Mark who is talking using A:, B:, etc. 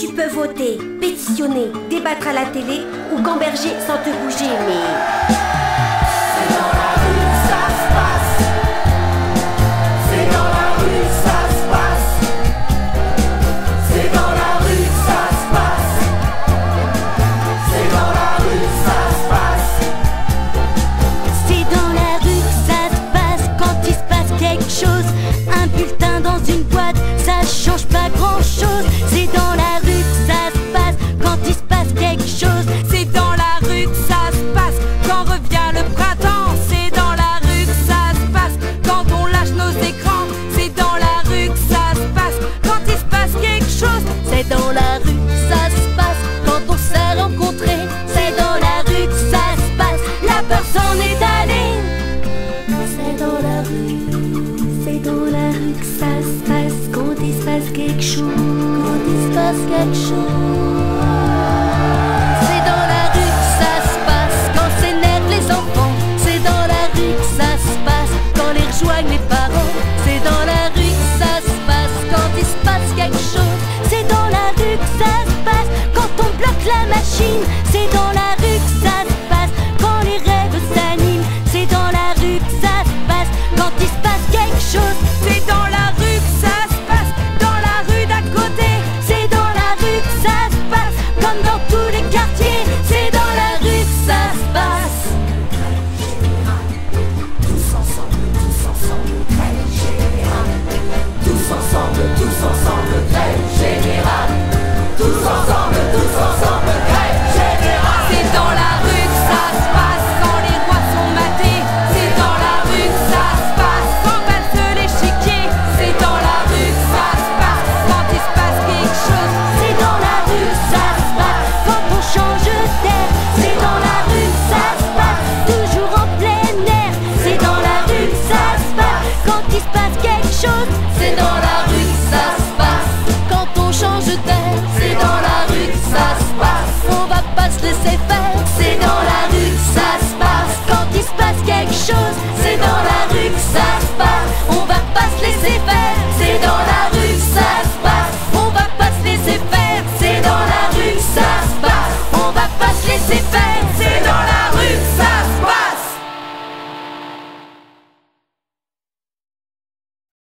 A: Tu peux voter, pétitionner, débattre à la télé ou gamberger sans te bouger, mais...
B: C'est dans la rue que ça se passe. C'est dans la rue que ça se passe. C'est dans la rue que ça se passe. C'est dans la rue que ça se passe.
C: C'est dans la rue que ça se passe quand il se passe quelque chose. Un bulletin dans une boîte, ça change pas grand chose. C'est dans la rue que ça se passe quand il se passe quelque chose.
D: C'est dans la rue que ça se passe quand revient le printemps. C'est dans la rue que ça se passe quand on lâche nos écrans. C'est dans la rue que ça se passe quand il se passe quelque chose.
C: C'est dans la rue que ça se passe quand on s'est rencontrés. C'est dans la rue que ça se passe, la peur s'en est allée. C'est dans la rue que ça se passe quand il se passe quelque chose. Quand il se passe quelque chose. C'est dans la rue que ça se passe quand s'énervent les enfants. C'est dans la rue que ça se passe quand les rejoignent les parents. C'est dans la rue que ça se passe quand il se passe quelque chose. C'est dans la rue que ça se passe quand on bloque la machine. C'est dans la rue que ça se passe quand les rêves s'animent. C'est dans la rue que ça se passe quand il se passe quelque chose.
D: C'est dans la rue que ça se passe, dans la rue d'à côté.
C: C'est dans la rue que ça se passe comme dans tous les quartiers. C'est dans la rue que ça se passe.
B: Tous ensemble, grève générale. Tous ensemble, grève générale. Tous ensemble, grève générale.
D: C'est dans la rue que ça se passe quand les rois sont matés. C'est dans la rue que ça se passe quand passe l'échiquier. C'est dans la rue que ça se passe quand il se passe quelque chose.
C: C'est dans la rue que ça se passe quand on change d'air. C'est dans la rue que ça se passe toujours en plein air. C'est dans la rue que ça se passe quand il se passe quelque chose. C'est dans la rue que ça se passe quand on change d'air. C'est dans la rue que ça se passe, on va pas se laisser faire. C'est dans la rue que ça se passe quand il se passe quelque chose. C'est dans la rue que ça